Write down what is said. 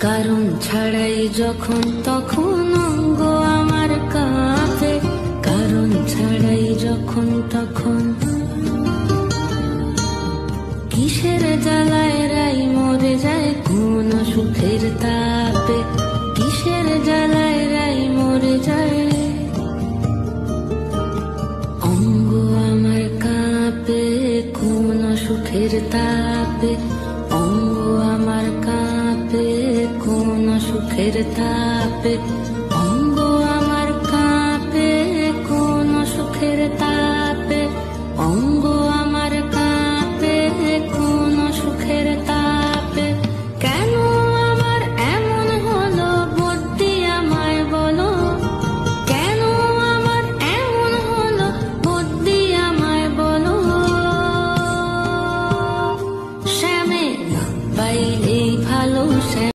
কারণ ছাড়াই যখন তখন অঙ্গ আমার কাঁপে, কারণ ছাড়াই যখন তখন। কিসের জ্বালায় রাই মরে যায় কোন সুখের তাপে, কিসের জ্বালায় রাই মরে যায়। অঙ্গ আমার কাঁপে কোন সুখের তাপে, অঙ্গ আমার কাঁপে কোন সুখের তাপে।